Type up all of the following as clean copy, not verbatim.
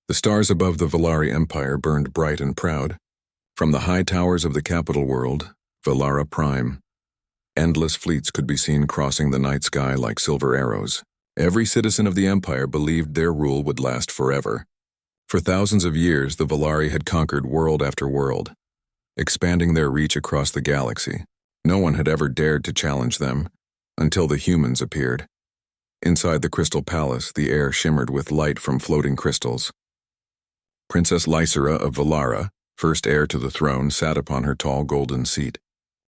The stars above the Valari Empire burned bright and proud. From the high towers of the capital world, Valara Prime, endless fleets could be seen crossing the night sky like silver arrows. Every citizen of the Empire believed their rule would last forever. For thousands of years, the Valari had conquered world after world, expanding their reach across the galaxy. No one had ever dared to challenge them, until the humans appeared. Inside the Crystal Palace, the air shimmered with light from floating crystals. Princess Lysera of Valara, first heir to the throne, sat upon her tall golden seat.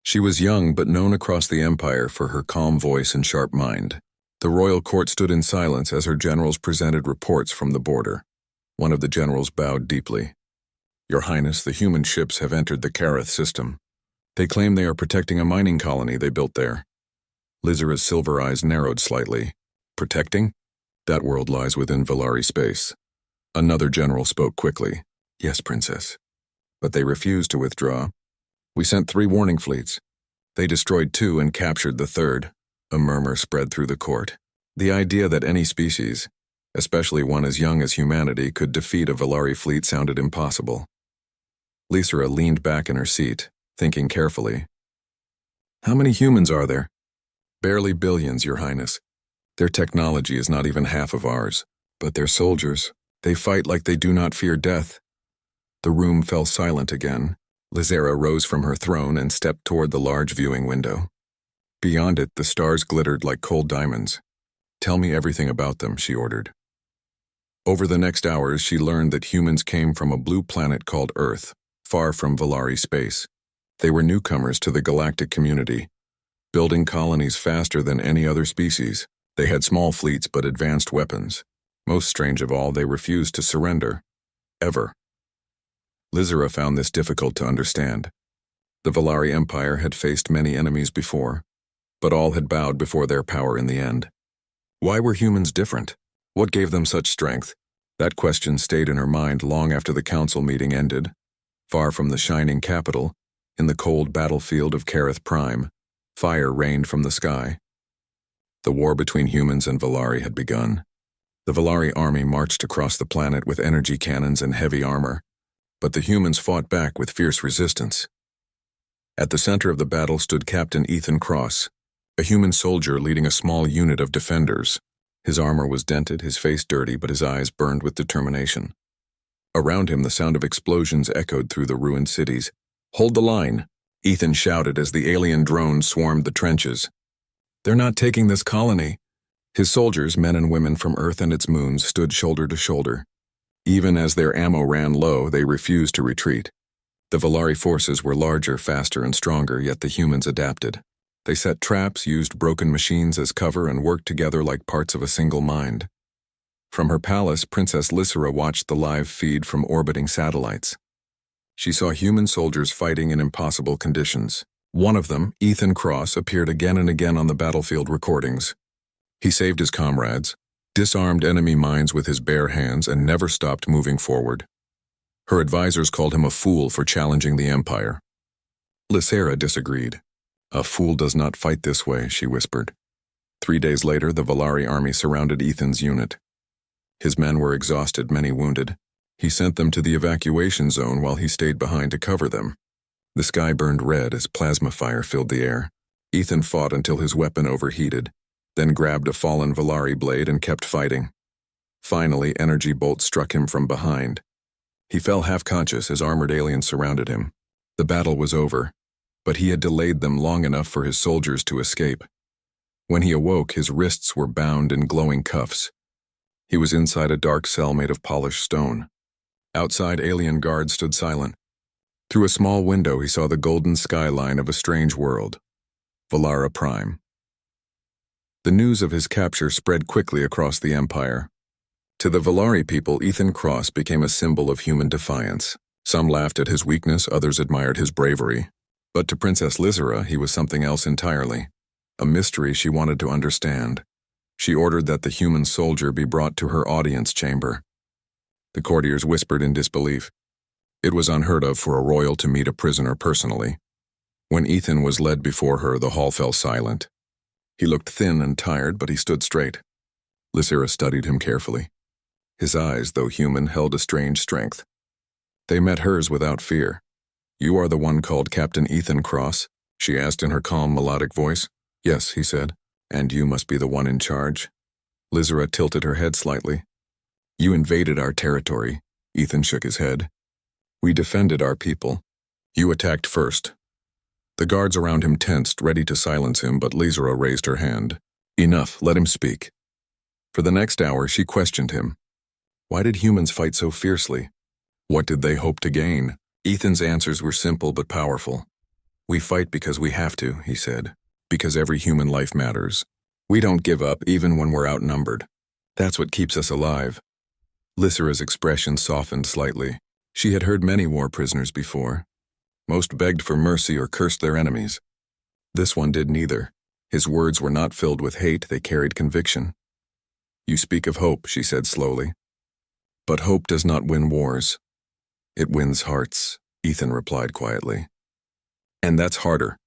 She was young but known across the Empire for her calm voice and sharp mind. The royal court stood in silence as her generals presented reports from the border. One of the generals bowed deeply. "Your Highness, the human ships have entered the Kareth system. They claim they are protecting a mining colony they built there." Lysera's silver eyes narrowed slightly. "Protecting? That world lies within Valari space." Another general spoke quickly. "Yes, Princess. But they refused to withdraw. We sent 3 warning fleets. They destroyed 2 and captured the 3rd. A murmur spread through the court. The idea that any species, especially one as young as humanity, could defeat a Valari fleet sounded impossible. Lysera leaned back in her seat, thinking carefully. "How many humans are there?" "Barely billions, Your Highness. Their technology is not even half of ours. But their soldiers, they fight like they do not fear death." The room fell silent again. Lysera rose from her throne and stepped toward the large viewing window. Beyond it, the stars glittered like cold diamonds. "Tell me everything about them," she ordered. Over the next hours, she learned that humans came from a blue planet called Earth, far from Valari space. They were newcomers to the galactic community, building colonies faster than any other species. They had small fleets but advanced weapons. Most strange of all, they refused to surrender. Ever. Lysera found this difficult to understand. The Valari Empire had faced many enemies before, but all had bowed before their power in the end. Why were humans different? What gave them such strength? That question stayed in her mind long after the council meeting ended. Far from the shining capital, in the cold battlefield of Kareth Prime, fire rained from the sky. The war between humans and Valari had begun. The Valari army marched across the planet with energy cannons and heavy armor, but the humans fought back with fierce resistance. At the center of the battle stood Captain Ethan Cross, a human soldier leading a small unit of defenders. His armor was dented, his face dirty, but his eyes burned with determination. Around him, the sound of explosions echoed through the ruined cities. "Hold the line," Ethan shouted as the alien drones swarmed the trenches. "They're not taking this colony." His soldiers, men and women from Earth and its moons, stood shoulder to shoulder. Even as their ammo ran low, they refused to retreat. The Valari forces were larger, faster, and stronger, yet the humans adapted. They set traps, used broken machines as cover, and worked together like parts of a single mind. From her palace, Princess Lysera watched the live feed from orbiting satellites. She saw human soldiers fighting in impossible conditions. One of them, Ethan Cross, appeared again and again on the battlefield recordings. He saved his comrades, disarmed enemy mines with his bare hands, and never stopped moving forward. Her advisors called him a fool for challenging the Empire. Lysera disagreed. "A fool does not fight this way," she whispered. 3 days later, the Valari army surrounded Ethan's unit. His men were exhausted, many wounded. He sent them to the evacuation zone while he stayed behind to cover them. The sky burned red as plasma fire filled the air. Ethan fought until his weapon overheated, then grabbed a fallen Valari blade and kept fighting. Finally, energy bolts struck him from behind. He fell half-conscious as armored aliens surrounded him. The battle was over, but he had delayed them long enough for his soldiers to escape. When he awoke, his wrists were bound in glowing cuffs. He was inside a dark cell made of polished stone. Outside, alien guards stood silent. Through a small window, he saw the golden skyline of a strange world, Valara Prime. The news of his capture spread quickly across the Empire. To the Valari people, Ethan Cross became a symbol of human defiance. Some laughed at his weakness, others admired his bravery. But to Princess Lysera, he was something else entirely. A mystery she wanted to understand. She ordered that the human soldier be brought to her audience chamber. The courtiers whispered in disbelief. It was unheard of for a royal to meet a prisoner personally. When Ethan was led before her, the hall fell silent. He looked thin and tired, but he stood straight. Lysera studied him carefully. His eyes, though human, held a strange strength. They met hers without fear. "You are the one called Captain Ethan Cross?" she asked in her calm, melodic voice. "Yes," he said. "And you must be the one in charge?" Lizera tilted her head slightly. "You invaded our territory." Ethan shook his head. "We defended our people. You attacked first." The guards around him tensed, ready to silence him, but Lizera raised her hand. "Enough, let him speak." For the next hour, she questioned him. Why did humans fight so fiercely? What did they hope to gain? Ethan's answers were simple but powerful. "We fight because we have to," he said. "Because every human life matters. We don't give up even when we're outnumbered. That's what keeps us alive." Lysera's expression softened slightly. She had heard many war prisoners before. Most begged for mercy or cursed their enemies. This one did neither. His words were not filled with hate, they carried conviction. "You speak of hope," she said slowly. "But hope does not win wars. It wins hearts," Ethan replied quietly. "And that's harder."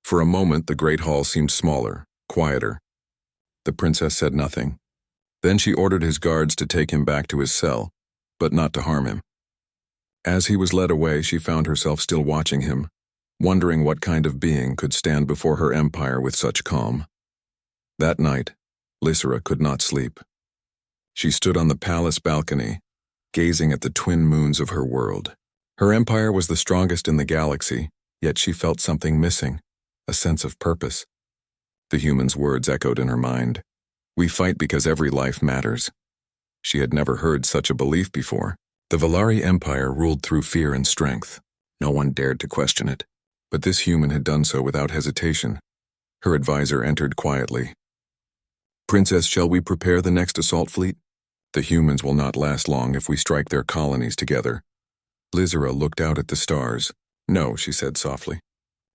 For a moment, the great hall seemed smaller, quieter. The princess said nothing. Then she ordered his guards to take him back to his cell, but not to harm him. As he was led away, she found herself still watching him, wondering what kind of being could stand before her empire with such calm. That night, Lysera could not sleep. She stood on the palace balcony, gazing at the twin moons of her world. Her empire was the strongest in the galaxy, yet she felt something missing, a sense of purpose. The human's words echoed in her mind. "We fight because every life matters." She had never heard such a belief before. The Valari Empire ruled through fear and strength. No one dared to question it. But this human had done so without hesitation. Her advisor entered quietly. "Princess, shall we prepare the next assault fleet? The humans will not last long if we strike their colonies together." Lysera looked out at the stars. "No," she said softly.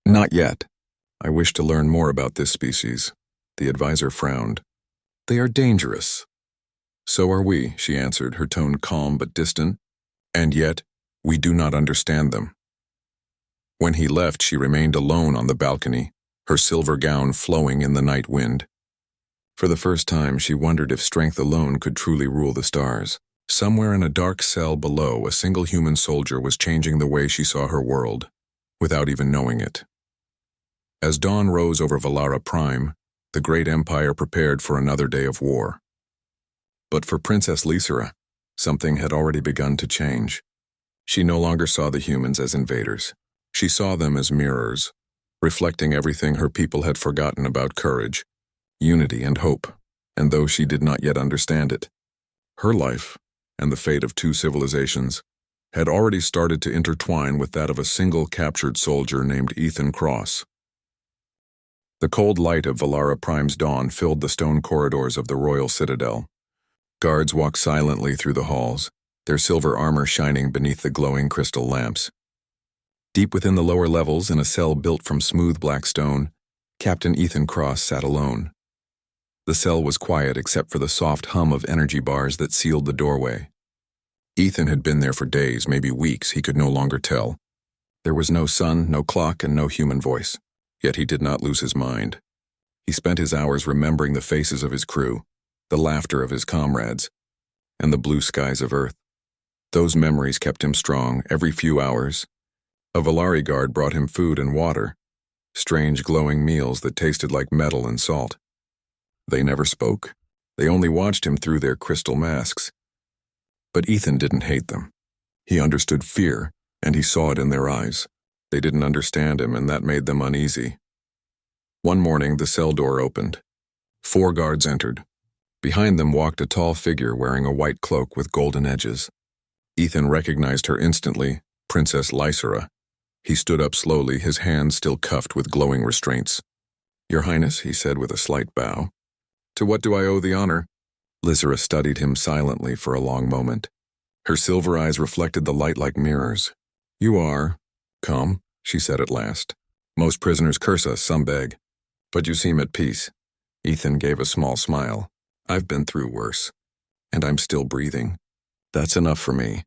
"Not yet. I wish to learn more about this species." The advisor frowned. "They are dangerous." "So are we," she answered, her tone calm but distant. "And yet, we do not understand them." When he left, she remained alone on the balcony, her silver gown flowing in the night wind. For the first time, she wondered if strength alone could truly rule the stars. Somewhere in a dark cell below, a single human soldier was changing the way she saw her world, without even knowing it. As dawn rose over Valara Prime, the great empire prepared for another day of war. But for Princess Lysera, something had already begun to change. She no longer saw the humans as invaders. She saw them as mirrors, reflecting everything her people had forgotten about courage, unity, and hope. And though she did not yet understand it, her life, and the fate of two civilizations, had already started to intertwine with that of a single captured soldier named Ethan Cross. The cold light of Valara Prime's dawn filled the stone corridors of the royal citadel. Guards walked silently through the halls, their silver armor shining beneath the glowing crystal lamps. Deep within the lower levels, in a cell built from smooth black stone, Captain Ethan Cross sat alone. The cell was quiet except for the soft hum of energy bars that sealed the doorway. Ethan had been there for days, maybe weeks, he could no longer tell. There was no sun, no clock, and no human voice. Yet he did not lose his mind. He spent his hours remembering the faces of his crew, the laughter of his comrades, and the blue skies of Earth. Those memories kept him strong. Every few hours, a Valari guard brought him food and water, strange glowing meals that tasted like metal and salt. They never spoke. They only watched him through their crystal masks. But Ethan didn't hate them. He understood fear, and he saw it in their eyes. They didn't understand him, and that made them uneasy. One morning, the cell door opened. 4 guards entered. Behind them walked a tall figure wearing a white cloak with golden edges. Ethan recognized her instantly, Princess Lysera. He stood up slowly, his hands still cuffed with glowing restraints. "Your Highness," he said with a slight bow. "To what do I owe the honor?" Lysera studied him silently for a long moment. Her silver eyes reflected the light like mirrors. "You are calm," she said at last. "Most prisoners curse us, some beg. But you seem at peace." Ethan gave a small smile. "I've been through worse. And I'm still breathing. That's enough for me."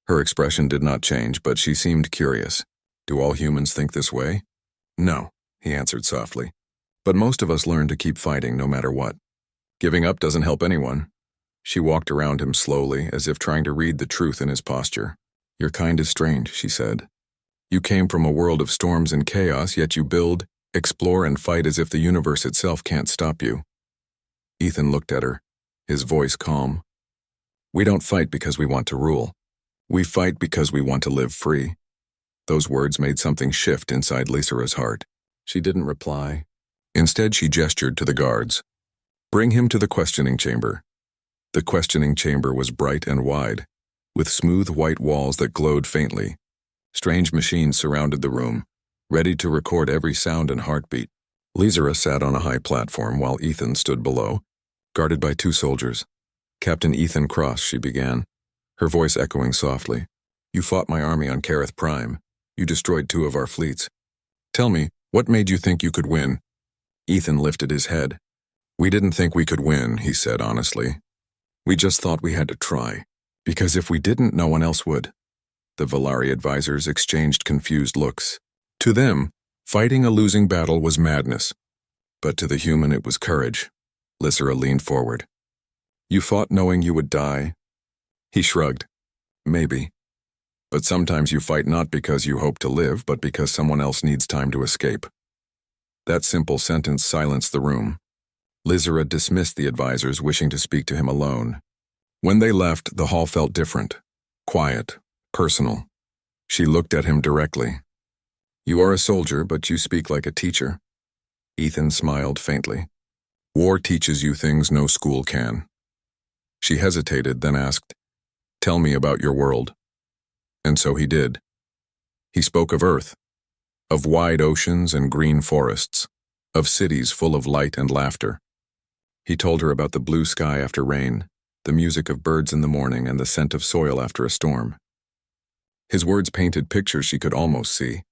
Her expression did not change, but she seemed curious. "Do all humans think this way?" "No," he answered softly. "But most of us learn to keep fighting no matter what. Giving up doesn't help anyone. She walked around him slowly, as if trying to read the truth in his posture. "Your kind is strange," she said. "You came from a world of storms and chaos, yet you build, explore, and fight as if the universe itself can't stop you." Ethan looked at her, his voice calm. "We don't fight because we want to rule. We fight because we want to live free." Those words made something shift inside Lysera's heart. She didn't reply. Instead, she gestured to the guards. "Bring him to the questioning chamber." The questioning chamber was bright and wide, with smooth white walls that glowed faintly. Strange machines surrounded the room, ready to record every sound and heartbeat. Lysera sat on a high platform while Ethan stood below, guarded by 2 soldiers. "Captain Ethan Cross," she began, her voice echoing softly. "You fought my army on Careth Prime. You destroyed 2 of our fleets. Tell me, what made you think you could win?" Ethan lifted his head. "We didn't think we could win," he said honestly. "We just thought we had to try, because if we didn't, no one else would." The Valari advisors exchanged confused looks. To them, fighting a losing battle was madness, but to the human it was courage. Lysera leaned forward. "You fought knowing you would die?" He shrugged. "Maybe. But sometimes you fight not because you hope to live, but because someone else needs time to escape." That simple sentence silenced the room. Lysera dismissed the advisors, wishing to speak to him alone. When they left, the hall felt different. Quiet. Personal. She looked at him directly. "You are a soldier, but you speak like a teacher." Ethan smiled faintly. "War teaches you things no school can." She hesitated, then asked, "Tell me about your world." And so he did. He spoke of Earth, of wide oceans and green forests, of cities full of light and laughter. He told her about the blue sky after rain, the music of birds in the morning, and the scent of soil after a storm. His words painted pictures she could almost see.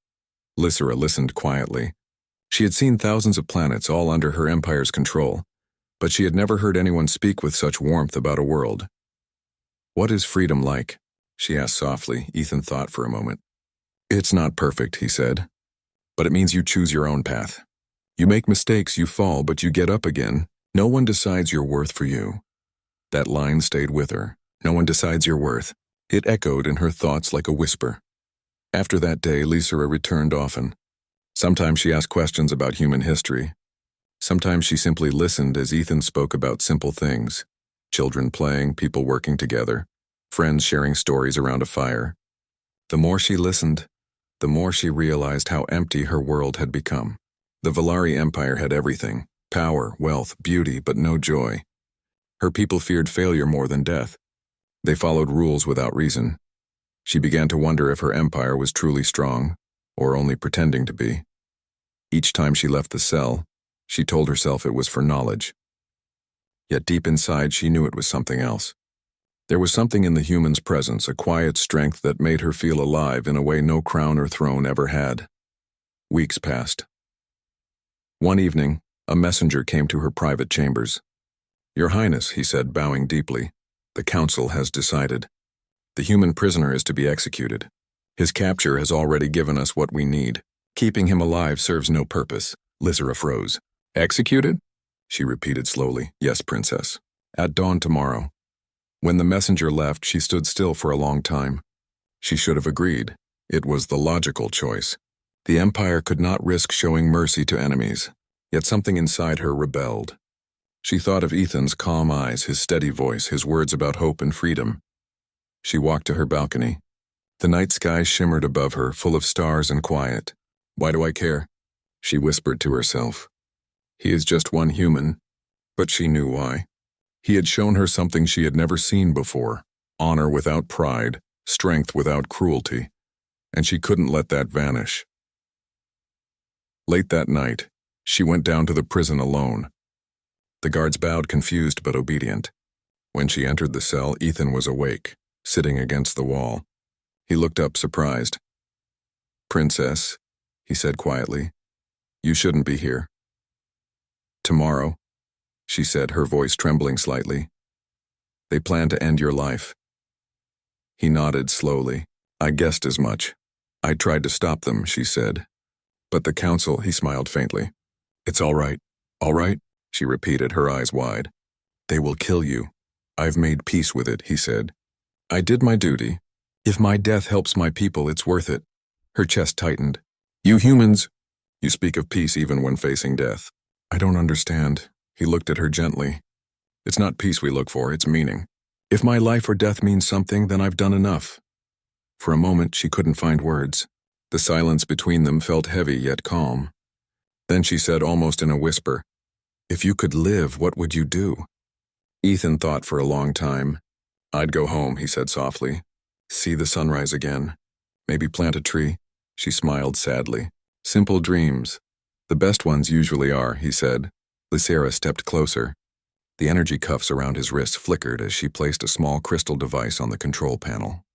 Lysera listened quietly. She had seen thousands of planets all under her empire's control, but she had never heard anyone speak with such warmth about a world. "What is freedom like?" she asked softly. Ethan thought for a moment. "It's not perfect," he said, "but it means you choose your own path. You make mistakes, you fall, but you get up again. No one decides your worth for you." That line stayed with her. "No one decides your worth." It echoed in her thoughts like a whisper. After that day, Lysera returned often. Sometimes she asked questions about human history. Sometimes she simply listened as Ethan spoke about simple things. Children playing, people working together, friends sharing stories around a fire. The more she listened, the more she realized how empty her world had become. The Valari Empire had everything: power, wealth, beauty, but no joy. Her people feared failure more than death. They followed rules without reason. She began to wonder if her empire was truly strong, or only pretending to be. Each time she left the cell, she told herself it was for knowledge. Yet deep inside, she knew it was something else. There was something in the human's presence, a quiet strength that made her feel alive in a way no crown or throne ever had. Weeks passed. One evening, a messenger came to her private chambers. "Your Highness," he said, bowing deeply, "the Council has decided. The human prisoner is to be executed. His capture has already given us what we need. Keeping him alive serves no purpose." Lysera froze. "Executed?" she repeated slowly. "Yes, Princess. At dawn tomorrow." When the messenger left, she stood still for a long time. She should have agreed. It was the logical choice. The Empire could not risk showing mercy to enemies, yet something inside her rebelled. She thought of Ethan's calm eyes, his steady voice, his words about hope and freedom. She walked to her balcony. The night sky shimmered above her, full of stars and quiet. "Why do I care?" she whispered to herself. He is just one human, but she knew why. He had shown her something she had never seen before: honor without pride, strength without cruelty, and she couldn't let that vanish. Late that night, she went down to the prison alone. The guards bowed, confused but obedient. When she entered the cell, Ethan was awake, sitting against the wall. He looked up, surprised. "Princess," he said quietly, "you shouldn't be here." "Tomorrow," she said, her voice trembling slightly, "they plan to end your life." He nodded slowly. "I guessed as much. I tried to stop them," she said. "But the Council," he smiled faintly. "It's all right. All right?" she repeated, her eyes wide. "They will kill you." "I've made peace with it," he said. "I did my duty. If my death helps my people, it's worth it." Her chest tightened. "You humans, you speak of peace even when facing death." "I don't understand." He looked at her gently. "It's not peace we look for, it's meaning. If my life or death means something, then I've done enough." For a moment, she couldn't find words. The silence between them felt heavy yet calm. Then she said almost in a whisper, "If you could live, what would you do?" Ethan thought for a long time. "I'd go home," he said softly. "See the sunrise again. Maybe plant a tree." She smiled sadly. "Simple dreams. The best ones usually are," he said. Lysera stepped closer. The energy cuffs around his wrists flickered as she placed a small crystal device on the control panel.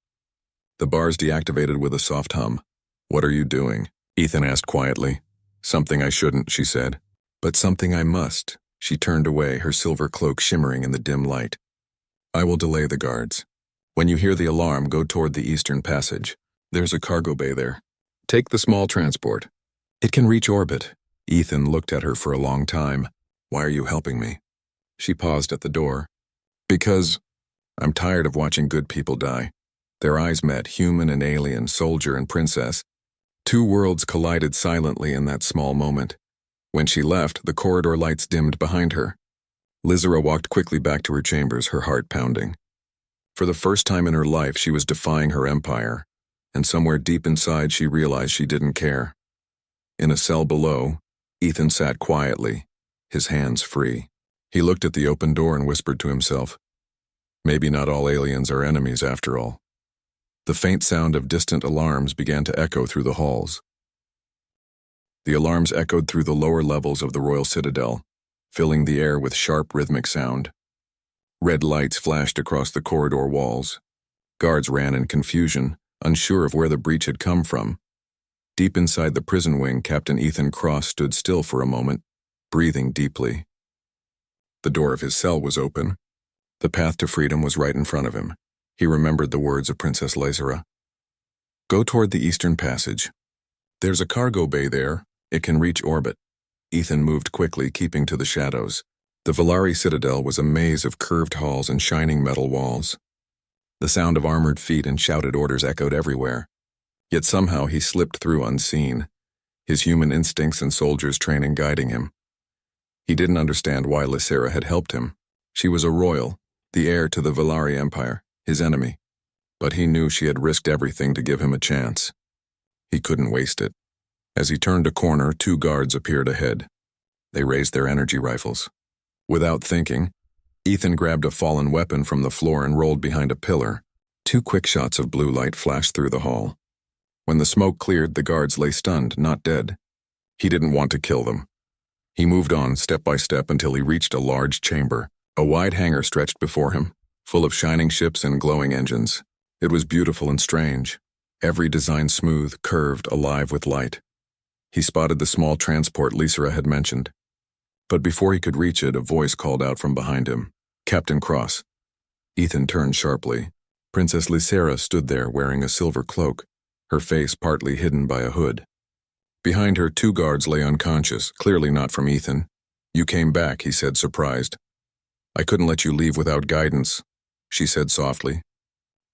The bars deactivated with a soft hum. "What are you doing?" Ethan asked quietly. "Something I shouldn't," she said. "But something I must." She turned away, her silver cloak shimmering in the dim light. "I will delay the guards. When you hear the alarm, go toward the eastern passage. There's a cargo bay there. Take the small transport. It can reach orbit." Ethan looked at her for a long time. "Why are you helping me?" She paused at the door. "Because I'm tired of watching good people die." Their eyes met, human and alien, soldier and princess. Two worlds collided silently in that small moment. When she left, the corridor lights dimmed behind her. Lysera walked quickly back to her chambers, her heart pounding. For the first time in her life, she was defying her empire, and somewhere deep inside she realized she didn't care. In a cell below, Ethan sat quietly, his hands free. He looked at the open door and whispered to himself, "Maybe not all aliens are enemies after all." The faint sound of distant alarms began to echo through the halls. The alarms echoed through the lower levels of the Royal Citadel, filling the air with sharp rhythmic sound. Red lights flashed across the corridor walls. Guards ran in confusion, unsure of where the breach had come from. Deep inside the prison wing, Captain Ethan Cross stood still for a moment, breathing deeply. The door of his cell was open. The path to freedom was right in front of him. He remembered the words of Princess Lysera. "Go toward the eastern passage. There's a cargo bay there. It can reach orbit." Ethan moved quickly, keeping to the shadows. The Valari Citadel was a maze of curved halls and shining metal walls. The sound of armored feet and shouted orders echoed everywhere. Yet somehow he slipped through unseen, his human instincts and soldiers' training guiding him. He didn't understand why Lysera had helped him. She was a royal, the heir to the Valari Empire, his enemy. But he knew she had risked everything to give him a chance. He couldn't waste it. As he turned a corner, two guards appeared ahead. They raised their energy rifles. Without thinking, Ethan grabbed a fallen weapon from the floor and rolled behind a pillar. Two quick shots of blue light flashed through the hall. When the smoke cleared, the guards lay stunned, not dead. He didn't want to kill them. He moved on step by step until he reached a large chamber. A wide hangar stretched before him, full of shining ships and glowing engines. It was beautiful and strange, every design smooth, curved, alive with light. He spotted the small transport Lysera had mentioned. But before he could reach it, a voice called out from behind him, "Captain Cross." Ethan turned sharply. Princess Lysera stood there wearing a silver cloak, her face partly hidden by a hood. Behind her, two guards lay unconscious, clearly not from Ethan. "You came back," he said, surprised. "I couldn't let you leave without guidance," she said softly.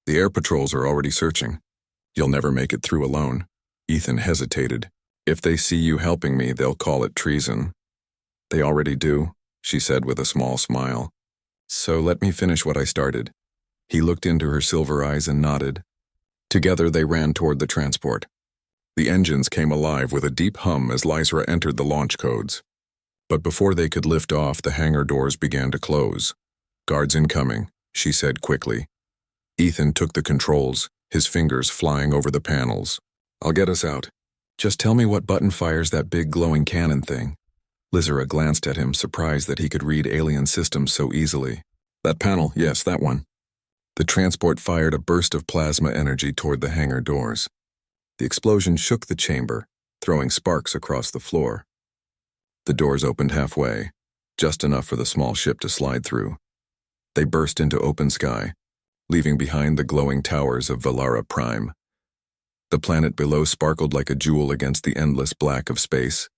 "The air patrols are already searching. You'll never make it through alone." Ethan hesitated. "If they see you helping me, they'll call it treason." "They already do," she said with a small smile. "So let me finish what I started." He looked into her silver eyes and nodded. Together they ran toward the transport. The engines came alive with a deep hum as Lysera entered the launch codes. But before they could lift off, the hangar doors began to close. "Guards incoming," she said quickly. Ethan took the controls, his fingers flying over the panels. "I'll get us out. Just tell me what button fires that big glowing cannon thing." Lysera glanced at him, surprised that he could read alien systems so easily. "That panel, yes, that one." The transport fired a burst of plasma energy toward the hangar doors. The explosion shook the chamber, throwing sparks across the floor. The doors opened halfway, just enough for the small ship to slide through. They burst into open sky, leaving behind the glowing towers of GalacticPrime. The planet below sparkled like a jewel against the endless black of space.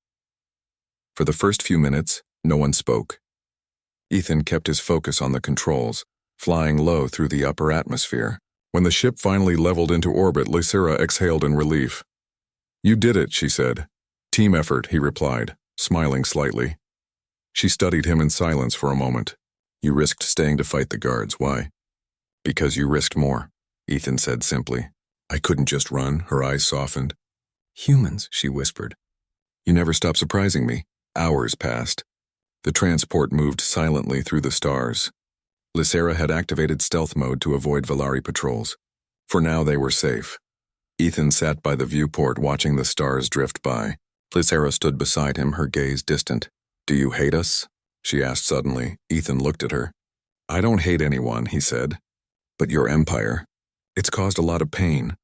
For the first few minutes, no one spoke. Ethan kept his focus on the controls, flying low through the upper atmosphere. When the ship finally leveled into orbit, Lysera exhaled in relief. "You did it," she said. "Team effort," he replied, smiling slightly. She studied him in silence for a moment. "You risked staying to fight the guards. Why?" "Because you risked more," Ethan said simply. "I couldn't just run." Her eyes softened. "Humans," she whispered. "You never stop surprising me." Hours passed. The transport moved silently through the stars. Lysera had activated stealth mode to avoid Valari patrols. For now they were safe. Ethan sat by the viewport watching the stars drift by. Lysera stood beside him, her gaze distant. "Do you hate us?" she asked suddenly. Ethan looked at her. "I don't hate anyone," he said. "But your empire. It's caused a lot of pain."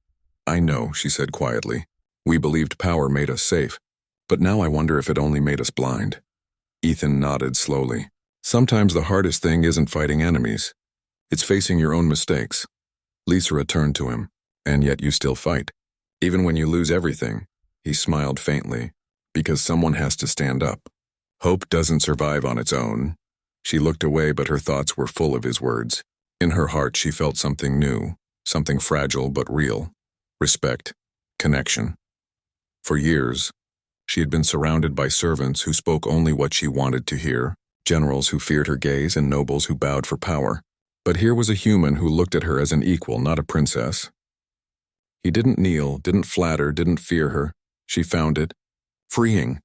"I know," she said quietly. "We believed power made us safe. But now I wonder if it only made us blind." Ethan nodded slowly. "Sometimes the hardest thing isn't fighting enemies. It's facing your own mistakes." Lysera turned to him. "And yet you still fight. Even when you lose everything." He smiled faintly. "Because someone has to stand up. Hope doesn't survive on its own." She looked away, but her thoughts were full of his words. In her heart she felt something new, something fragile but real. Respect. Connection. For years, she had been surrounded by servants who spoke only what she wanted to hear, generals who feared her gaze and nobles who bowed for power. But here was a human who looked at her as an equal, not a princess. He didn't kneel, didn't flatter, didn't fear her. She found it freeing.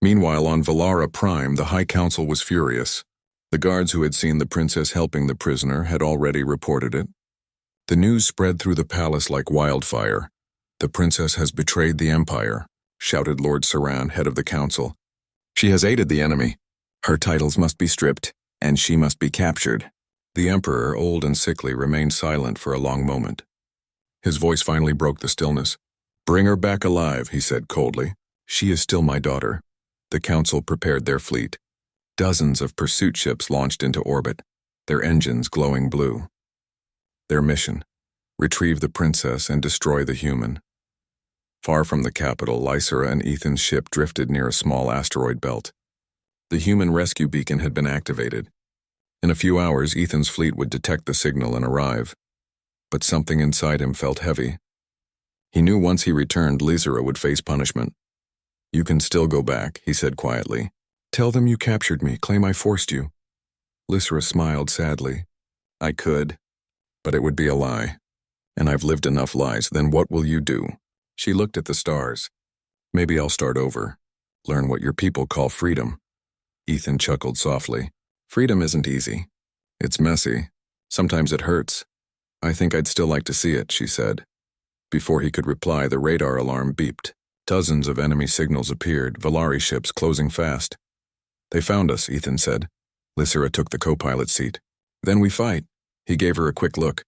Meanwhile, on Valara Prime, the High Council was furious. The guards who had seen the princess helping the prisoner had already reported it. The news spread through the palace like wildfire. "The princess has betrayed the empire," shouted Lord Saran, head of the council. "She has aided the enemy. Her titles must be stripped, and she must be captured." The emperor, old and sickly, remained silent for a long moment. His voice finally broke the stillness. "Bring her back alive," he said coldly. "She is still my daughter." The council prepared their fleet. Dozens of pursuit ships launched into orbit, their engines glowing blue. Their mission: retrieve the princess and destroy the human. Far from the capital, Lysera and Ethan's ship drifted near a small asteroid belt. The human rescue beacon had been activated. In a few hours, Ethan's fleet would detect the signal and arrive. But something inside him felt heavy. He knew once he returned, Lysera would face punishment. "You can still go back," he said quietly. "Tell them you captured me, claim I forced you." Lysera smiled sadly. "I could, but it would be a lie. And I've lived enough lies. Then what will you do?" She looked at the stars. "Maybe I'll start over. Learn what your people call freedom." Ethan chuckled softly. "Freedom isn't easy. It's messy. Sometimes it hurts. I think I'd still like to see it," she said. Before he could reply, the radar alarm beeped. Dozens of enemy signals appeared, Valari ships closing fast. "They found us," Ethan said. Lysera took the co-pilot seat. "Then we fight." He gave her a quick look.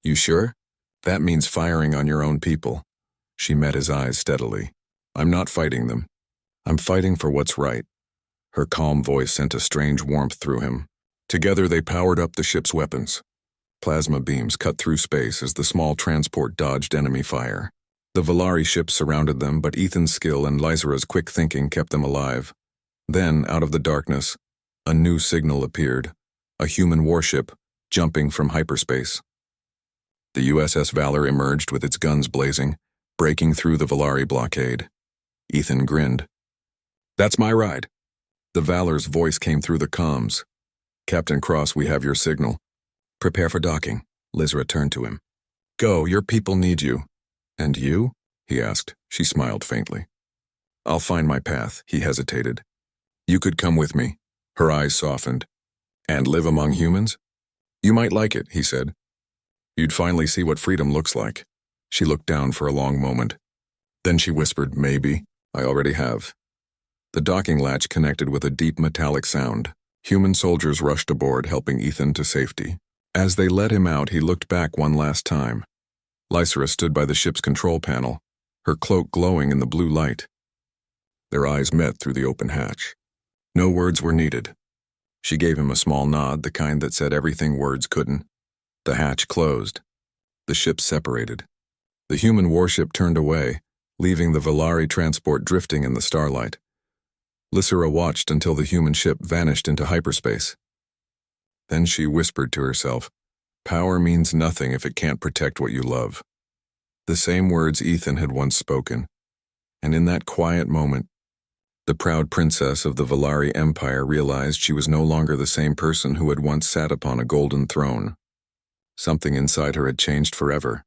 "You sure? That means firing on your own people." She met his eyes steadily. "I'm not fighting them. I'm fighting for what's right." Her calm voice sent a strange warmth through him. Together they powered up the ship's weapons. Plasma beams cut through space as the small transport dodged enemy fire. The Valari ships surrounded them, but Ethan's skill and Lysera's quick thinking kept them alive. Then, out of the darkness, a new signal appeared. A human warship, jumping from hyperspace. The USS Valor emerged with its guns blazing, breaking through the Valari blockade. Ethan grinned. "That's my ride." The Valor's voice came through the comms. "Captain Cross, we have your signal. Prepare for docking." Lysera turned to him. "Go, your people need you." "And you?" he asked. She smiled faintly. "I'll find my path," he hesitated. "You could come with me." Her eyes softened. "And live among humans?" "You might like it," he said. "You'd finally see what freedom looks like." She looked down for a long moment. Then she whispered, "Maybe. I already have." The docking latch connected with a deep metallic sound. Human soldiers rushed aboard, helping Ethan to safety. As they let him out, he looked back one last time. Lysera stood by the ship's control panel, her cloak glowing in the blue light. Their eyes met through the open hatch. No words were needed. She gave him a small nod, the kind that said everything words couldn't. The hatch closed. The ships separated. The human warship turned away, leaving the Valari transport drifting in the starlight. Lysera watched until the human ship vanished into hyperspace. Then she whispered to herself, "Power means nothing if it can't protect what you love." The same words Ethan had once spoken, and in that quiet moment, the proud princess of the Valari Empire realized she was no longer the same person who had once sat upon a golden throne. Something inside her had changed forever,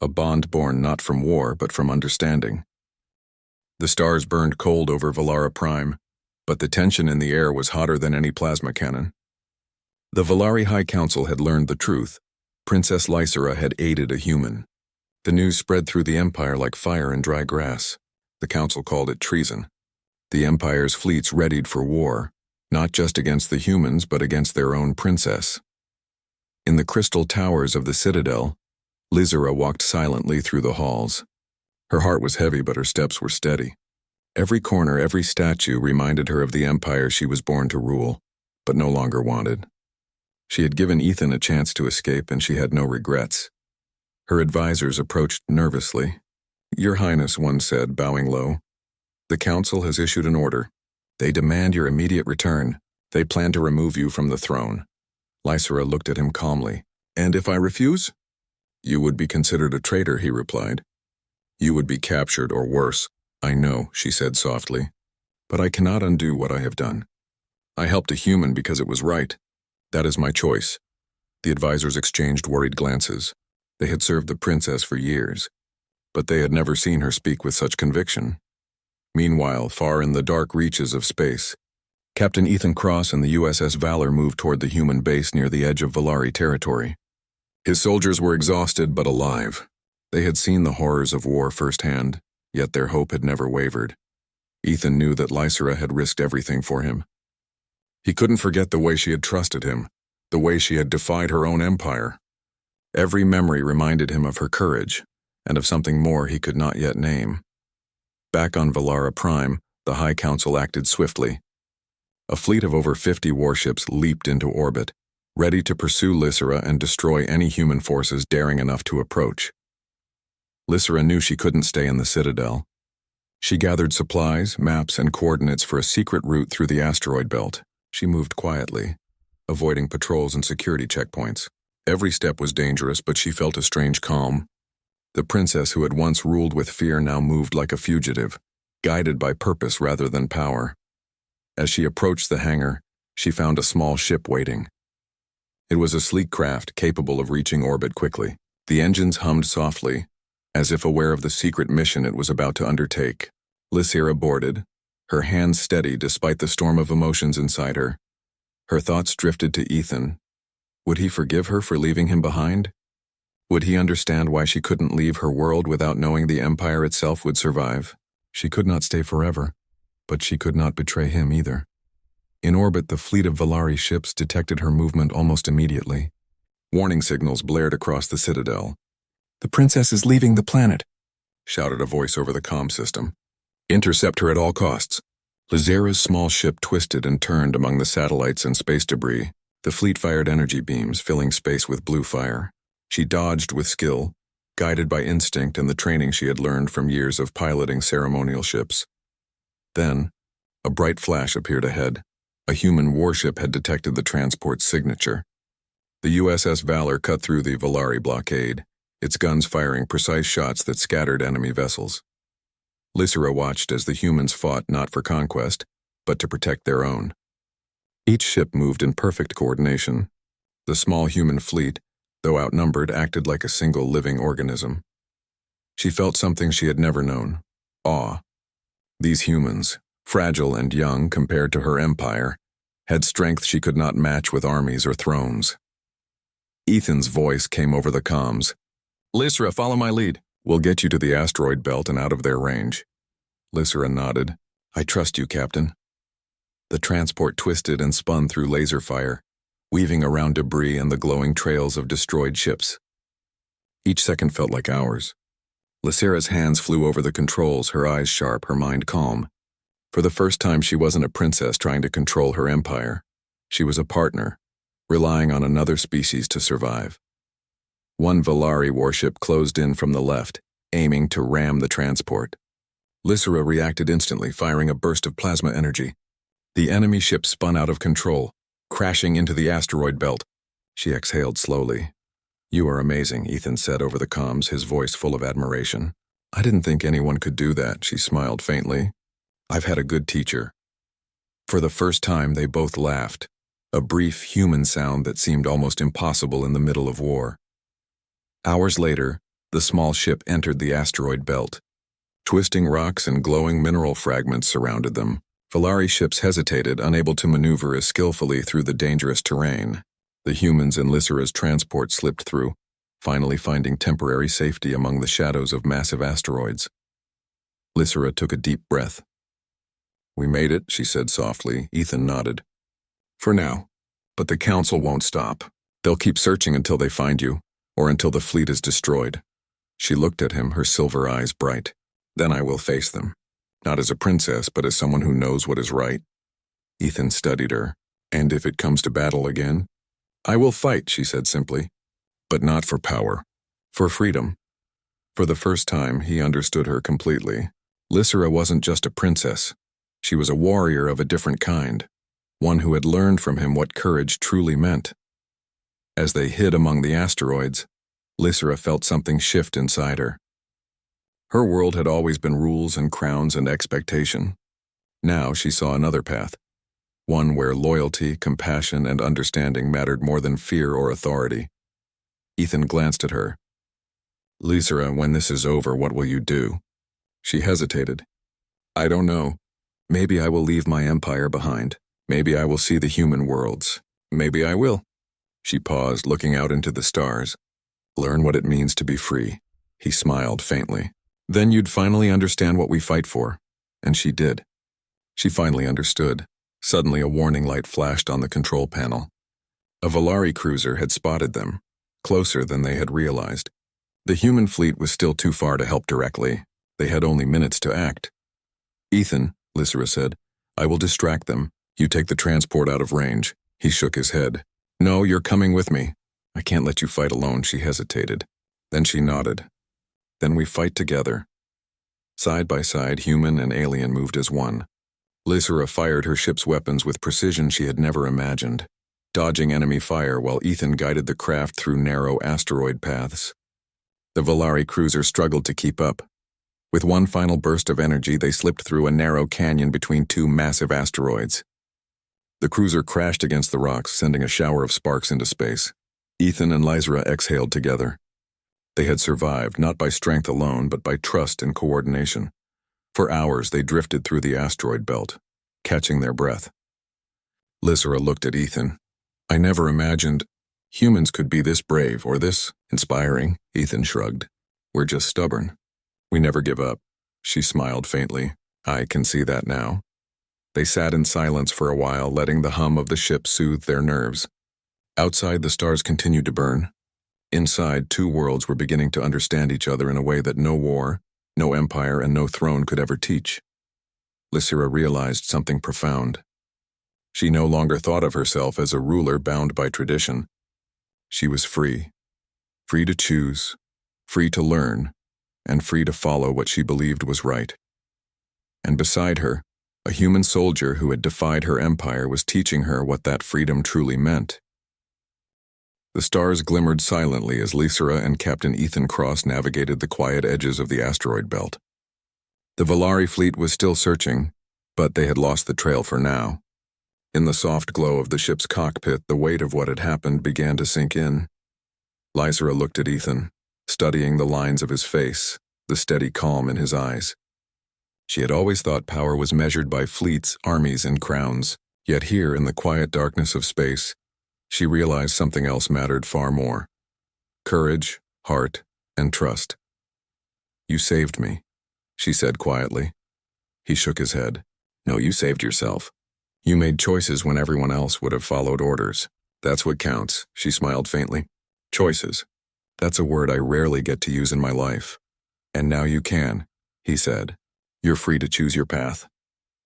a bond born not from war but from understanding. The stars burned cold over Valara Prime, but the tension in the air was hotter than any plasma cannon. The Valari High Council had learned the truth. Princess Lysera had aided a human. The news spread through the Empire like fire in dry grass. The Council called it treason. The Empire's fleets readied for war, not just against the humans but against their own princess. In the crystal towers of the Citadel, Lysera walked silently through the halls. Her heart was heavy but her steps were steady. Every corner, every statue reminded her of the empire she was born to rule, but no longer wanted. She had given Ethan a chance to escape and she had no regrets. Her advisors approached nervously. "Your Highness," one said, bowing low, "the Council has issued an order. They demand your immediate return. They plan to remove you from the throne." Lysera looked at him calmly. "And if I refuse?" "You would be considered a traitor," he replied. "You would be captured or worse." "I know," she said softly, "but I cannot undo what I have done. I helped a human because it was right. That is my choice." The advisors exchanged worried glances. They had served the princess for years, but they had never seen her speak with such conviction. Meanwhile, far in the dark reaches of space, Captain Ethan Cross and the USS Valor moved toward the human base near the edge of Valari territory. His soldiers were exhausted but alive. They had seen the horrors of war firsthand, yet their hope had never wavered. Ethan knew that Lysera had risked everything for him. He couldn't forget the way she had trusted him, the way she had defied her own empire. Every memory reminded him of her courage, and of something more he could not yet name. Back on Valara Prime, the High Council acted swiftly. A fleet of over 50 warships leaped into orbit, ready to pursue Lysera and destroy any human forces daring enough to approach. Lysera knew she couldn't stay in the Citadel. She gathered supplies, maps, and coordinates for a secret route through the asteroid belt. She moved quietly, avoiding patrols and security checkpoints. Every step was dangerous, but she felt a strange calm. The princess who had once ruled with fear now moved like a fugitive, guided by purpose rather than power. As she approached the hangar, she found a small ship waiting. It was a sleek craft capable of reaching orbit quickly. The engines hummed softly, as if aware of the secret mission it was about to undertake. Lysera boarded, her hands steady despite the storm of emotions inside her. Her thoughts drifted to Ethan. Would he forgive her for leaving him behind? Would he understand why she couldn't leave her world without knowing the Empire itself would survive? She could not stay forever, but she could not betray him either. In orbit, the fleet of Valari ships detected her movement almost immediately. Warning signals blared across the Citadel. "The princess is leaving the planet," shouted a voice over the comm system. "Intercept her at all costs." Lysera's small ship twisted and turned among the satellites and space debris. The fleet fired energy beams, filling space with blue fire. She dodged with skill, guided by instinct and the training she had learned from years of piloting ceremonial ships. Then, a bright flash appeared ahead. A human warship had detected the transport's signature. The USS Valor cut through the Valari blockade, its guns firing precise shots that scattered enemy vessels. Lysera watched as the humans fought not for conquest, but to protect their own. Each ship moved in perfect coordination. The small human fleet, though outnumbered, acted like a single living organism. She felt something she had never known: awe. These humans, fragile and young compared to her empire, had strength she could not match with armies or thrones. Ethan's voice came over the comms. "Lysera, follow my lead. We'll get you to the asteroid belt and out of their range." Lysera nodded. "I trust you, Captain." The transport twisted and spun through laser fire, weaving around debris and the glowing trails of destroyed ships. Each second felt like hours. Lysera's hands flew over the controls, her eyes sharp, her mind calm. For the first time, she wasn't a princess trying to control her empire. She was a partner, relying on another species to survive. One Valari warship closed in from the left, aiming to ram the transport. Lysera reacted instantly, firing a burst of plasma energy. The enemy ship spun out of control, crashing into the asteroid belt. She exhaled slowly. "You are amazing," Ethan said over the comms, his voice full of admiration. "I didn't think anyone could do that," she smiled faintly. "I've had a good teacher." For the first time, they both laughed, a brief human sound that seemed almost impossible in the middle of war. Hours later, the small ship entered the asteroid belt. Twisting rocks and glowing mineral fragments surrounded them. Valari ships hesitated, unable to maneuver as skillfully through the dangerous terrain. The humans in Lysera's transport slipped through, finally finding temporary safety among the shadows of massive asteroids. Lysera took a deep breath. "We made it," she said softly. Ethan nodded. "For now. But the Council won't stop. They'll keep searching until they find you, or until the fleet is destroyed." She looked at him, her silver eyes bright. "Then I will face them. Not as a princess, but as someone who knows what is right." Ethan studied her. "And if it comes to battle again?" "I will fight," she said simply. "But not for power. For freedom." For the first time, he understood her completely. Lysera wasn't just a princess. She was a warrior of a different kind, one who had learned from him what courage truly meant. As they hid among the asteroids, Lysera felt something shift inside her. Her world had always been rules and crowns and expectation. Now she saw another path, one where loyalty, compassion, and understanding mattered more than fear or authority. Ethan glanced at her. "Lysera, when this is over, what will you do?" She hesitated. "I don't know. Maybe I will leave my empire behind. Maybe I will see the human worlds. Maybe I will." She paused, looking out into the stars. "Learn what it means to be free." He smiled faintly. "Then you'd finally understand what we fight for." And she did. She finally understood. Suddenly a warning light flashed on the control panel. A Valari cruiser had spotted them, closer than they had realized. The human fleet was still too far to help directly. They had only minutes to act. "Ethan," Lysera said, "I will distract them. You take the transport out of range." He shook his head. "No, you're coming with me." "I can't let you fight alone," she hesitated. Then she nodded. "Then we fight together." Side by side, human and alien moved as one. Lysera fired her ship's weapons with precision she had never imagined, dodging enemy fire while Ethan guided the craft through narrow asteroid paths. The Valari cruiser struggled to keep up. With one final burst of energy, they slipped through a narrow canyon between two massive asteroids. The cruiser crashed against the rocks, sending a shower of sparks into space. Ethan and Lysera exhaled together. They had survived, not by strength alone, but by trust and coordination. For hours, they drifted through the asteroid belt, catching their breath. Lysera looked at Ethan. "I never imagined humans could be this brave or this inspiring." Ethan shrugged. "We're just stubborn. We never give up." She smiled faintly. "I can see that now." They sat in silence for a while, letting the hum of the ship soothe their nerves. Outside, the stars continued to burn. Inside, two worlds were beginning to understand each other in a way that no war, no empire, and no throne could ever teach. Lysera realized something profound. She no longer thought of herself as a ruler bound by tradition. She was free. Free to choose, free to learn, and free to follow what she believed was right. And beside her, a human soldier who had defied her empire was teaching her what that freedom truly meant. The stars glimmered silently as Lysera and Captain Ethan Cross navigated the quiet edges of the asteroid belt. The Valari fleet was still searching, but they had lost the trail for now. In the soft glow of the ship's cockpit, the weight of what had happened began to sink in. Lysera looked at Ethan, studying the lines of his face, the steady calm in his eyes. She had always thought power was measured by fleets, armies, and crowns, yet here in the quiet darkness of space, she realized something else mattered far more. Courage, heart, and trust. "You saved me," she said quietly. He shook his head. "No, you saved yourself. You made choices when everyone else would have followed orders. That's what counts," she smiled faintly. "Choices. That's a word I rarely get to use in my life. And now you can," he said. "You're free to choose your path."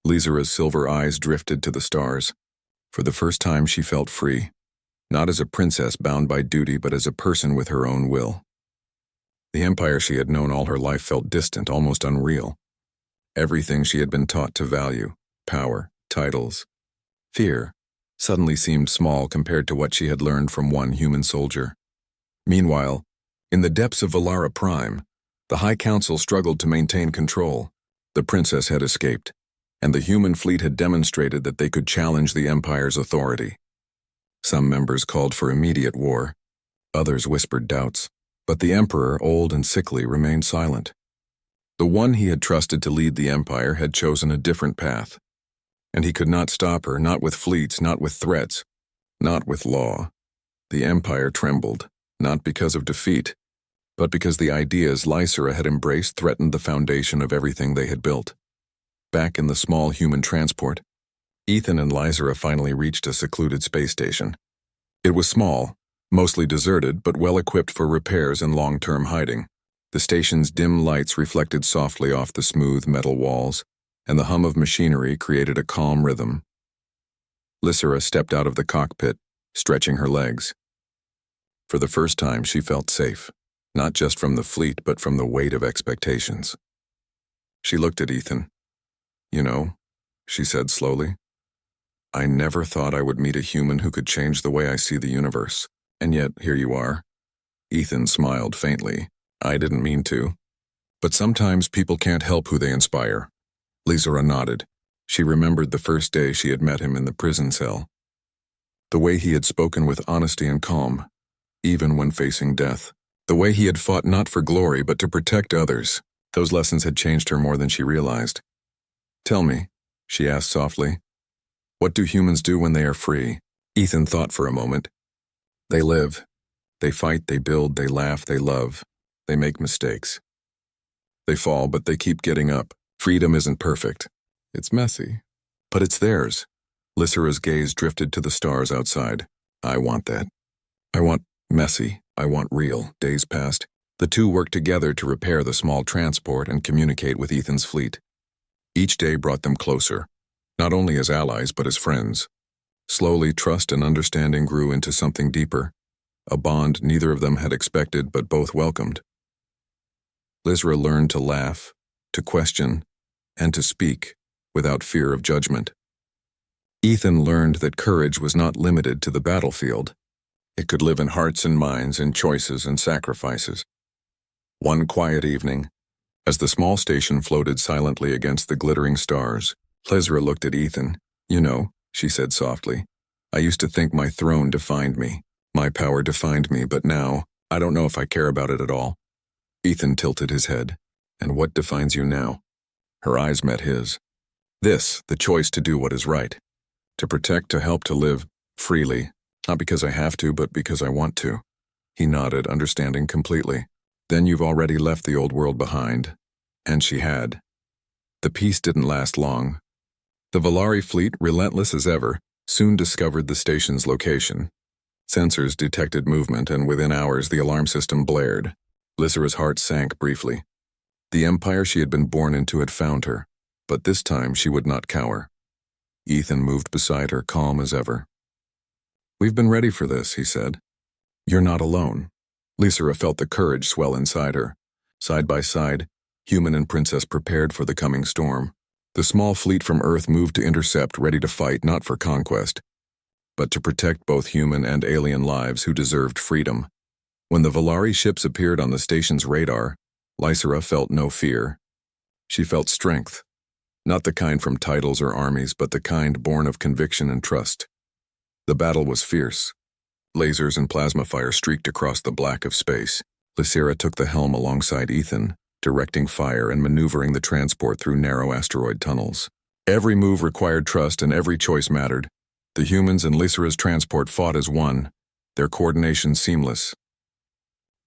Lysera's silver eyes drifted to the stars. For the first time, she felt free. Not as a princess bound by duty, but as a person with her own will. The empire she had known all her life felt distant, almost unreal. Everything she had been taught to value, power, titles, fear, suddenly seemed small compared to what she had learned from one human soldier. Meanwhile, in the depths of Valara Prime, the High Council struggled to maintain control. The princess had escaped, and the human fleet had demonstrated that they could challenge the Empire's authority. Some members called for immediate war. Others whispered doubts. But the Emperor, old and sickly, remained silent. The one he had trusted to lead the Empire had chosen a different path. And he could not stop her, not with fleets, not with threats, not with law. The Empire trembled, not because of defeat, but because the ideas Lysera had embraced threatened the foundation of everything they had built. Back in the small human transport, Ethan and Lysera finally reached a secluded space station. It was small, mostly deserted, but well-equipped for repairs and long-term hiding. The station's dim lights reflected softly off the smooth metal walls, and the hum of machinery created a calm rhythm. Lysera stepped out of the cockpit, stretching her legs. For the first time, she felt safe, not just from the fleet, but from the weight of expectations. She looked at Ethan. "You know," she said slowly, "I never thought I would meet a human who could change the way I see the universe. And yet, here you are." Ethan smiled faintly. "I didn't mean to. But sometimes people can't help who they inspire." Lysera nodded. She remembered the first day she had met him in the prison cell. The way he had spoken with honesty and calm, even when facing death. The way he had fought not for glory, but to protect others. Those lessons had changed her more than she realized. "Tell me," she asked softly, "what do humans do when they are free?" Ethan thought for a moment. "They live. They fight, they build, they laugh, they love. They make mistakes. They fall, but they keep getting up. Freedom isn't perfect. It's messy. But it's theirs." Lysera's gaze drifted to the stars outside. "I want that. I want messy. I want real." Days passed. The two worked together to repair the small transport and communicate with Ethan's fleet. Each day brought them closer, not only as allies but as friends. Slowly, trust and understanding grew into something deeper, a bond neither of them had expected but both welcomed. Lysera learned to laugh, to question, and to speak without fear of judgment. Ethan learned that courage was not limited to the battlefield. It could live in hearts and minds, in choices and sacrifices. One quiet evening, as the small station floated silently against the glittering stars, Lysera looked at Ethan. "You know," she said softly, "I used to think my throne defined me. My power defined me, but now, I don't know if I care about it at all." Ethan tilted his head. "And what defines you now?" Her eyes met his. "This, the choice to do what is right. To protect, to help, to live freely. Not because I have to, but because I want to." He nodded, understanding completely. "Then you've already left the old world behind." And she had. The peace didn't last long. The Valari fleet, relentless as ever, soon discovered the station's location. Sensors detected movement, and within hours the alarm system blared. Lysera's heart sank briefly. The empire she had been born into had found her, but this time she would not cower. Ethan moved beside her, calm as ever. "We've been ready for this," he said. "You're not alone." Lysera felt the courage swell inside her. Side by side, human and princess prepared for the coming storm. The small fleet from Earth moved to intercept, ready to fight not for conquest, but to protect both human and alien lives who deserved freedom. When the Valari ships appeared on the station's radar, Lysera felt no fear. She felt strength, not the kind from titles or armies, but the kind born of conviction and trust. The battle was fierce. Lasers and plasma fire streaked across the black of space. Lysera took the helm alongside Ethan, directing fire and maneuvering the transport through narrow asteroid tunnels. Every move required trust and every choice mattered. The humans and Lysera's transport fought as one, their coordination seamless.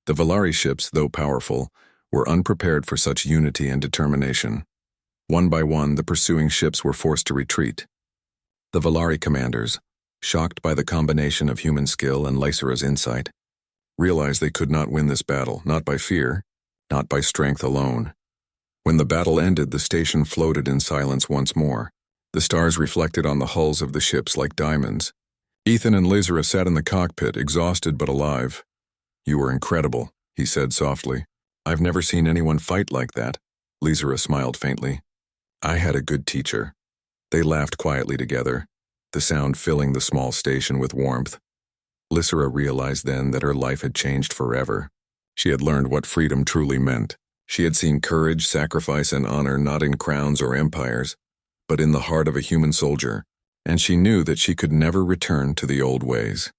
The Valari ships, though powerful, were unprepared for such unity and determination. One by one, the pursuing ships were forced to retreat. The Valari commanders, shocked by the combination of human skill and Lysera's insight, realized they could not win this battle, not by fear, not by strength alone. When the battle ended, the station floated in silence once more. The stars reflected on the hulls of the ships like diamonds. Ethan and Lysera sat in the cockpit, exhausted but alive. "You were incredible," he said softly. "I've never seen anyone fight like that." Lysera smiled faintly. "I had a good teacher." They laughed quietly together. the sound filling the small station with warmth. Lysera realized then that her life had changed forever. She had learned what freedom truly meant. She had seen courage, sacrifice, and honor not in crowns or empires, but in the heart of a human soldier, and she knew that she could never return to the old ways.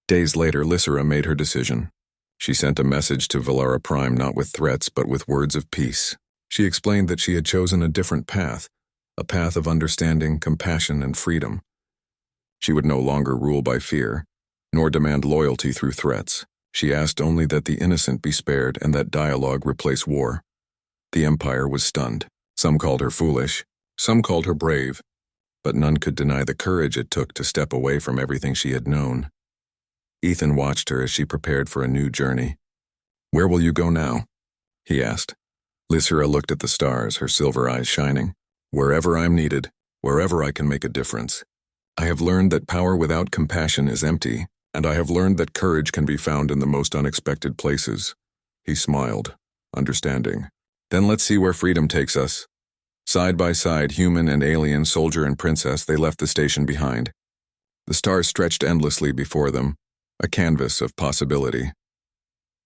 Days later, Lysera made her decision. She sent a message to Velara Prime not with threats but with words of peace. She explained that she had chosen a different path, a path of understanding, compassion, and freedom. She would no longer rule by fear, nor demand loyalty through threats. She asked only that the innocent be spared and that dialogue replace war. The Empire was stunned. Some called her foolish, some called her brave, but none could deny the courage it took to step away from everything she had known. Ethan watched her as she prepared for a new journey. "Where will you go now?" he asked. Lysera looked at the stars, her silver eyes shining. "Wherever I'm needed, wherever I can make a difference. I have learned that power without compassion is empty, and I have learned that courage can be found in the most unexpected places." He smiled, understanding. "Then let's see where freedom takes us." Side by side, human and alien, soldier and princess, they left the station behind. The stars stretched endlessly before them, a canvas of possibility.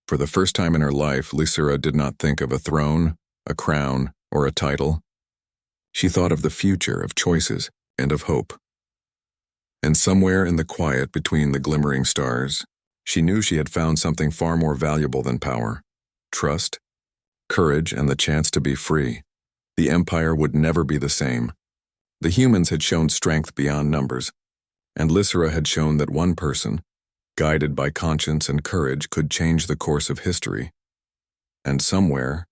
For the first time in her life, Lysera did not think of a throne, a crown, or a title. She thought of the future, of choices, and of hope. And somewhere in the quiet between the glimmering stars, she knew she had found something far more valuable than power: trust, courage, and the chance to be free. The Empire would never be the same. The humans had shown strength beyond numbers, and Lysera had shown that one person, guided by conscience and courage, could change the course of history. And somewhere,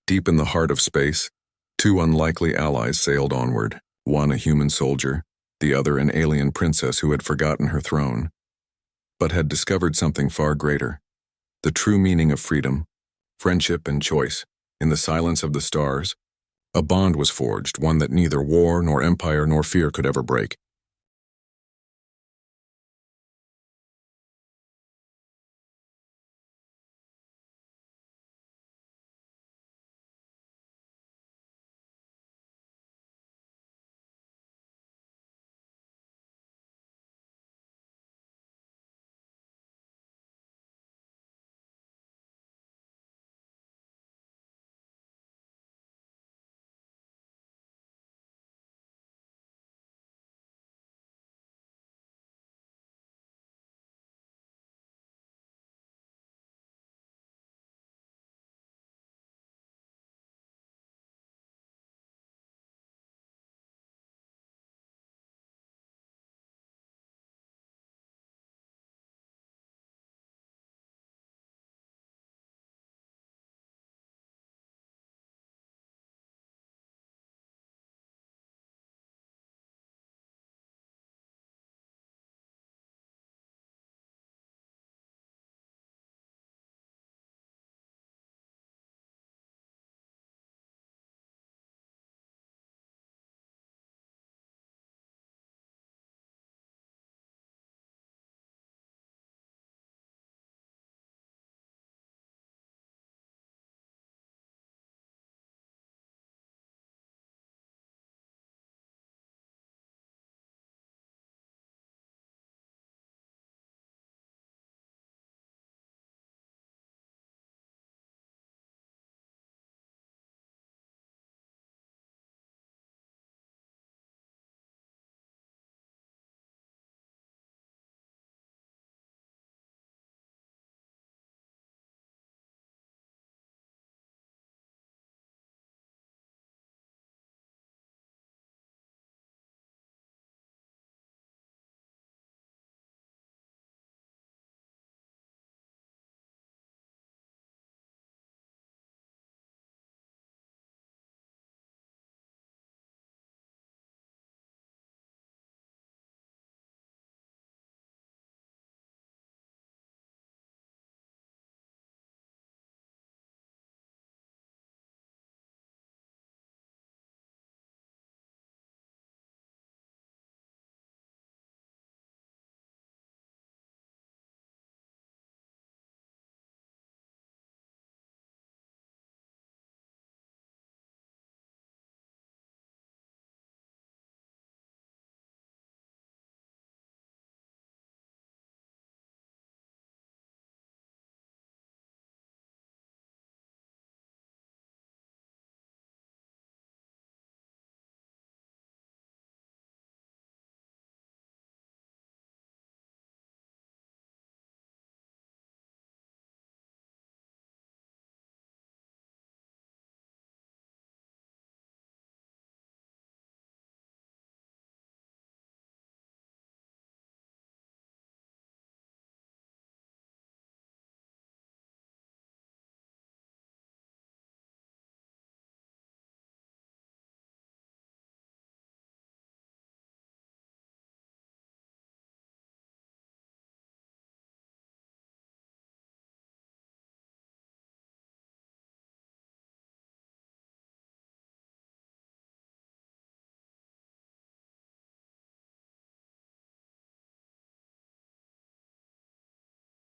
deep in the heart of space, two unlikely allies sailed onward, one a human soldier, the other an alien princess who had forgotten her throne, but had discovered something far greater: the true meaning of freedom, friendship, and choice. In the silence of the stars, a bond was forged, one that neither war nor empire nor fear could ever break.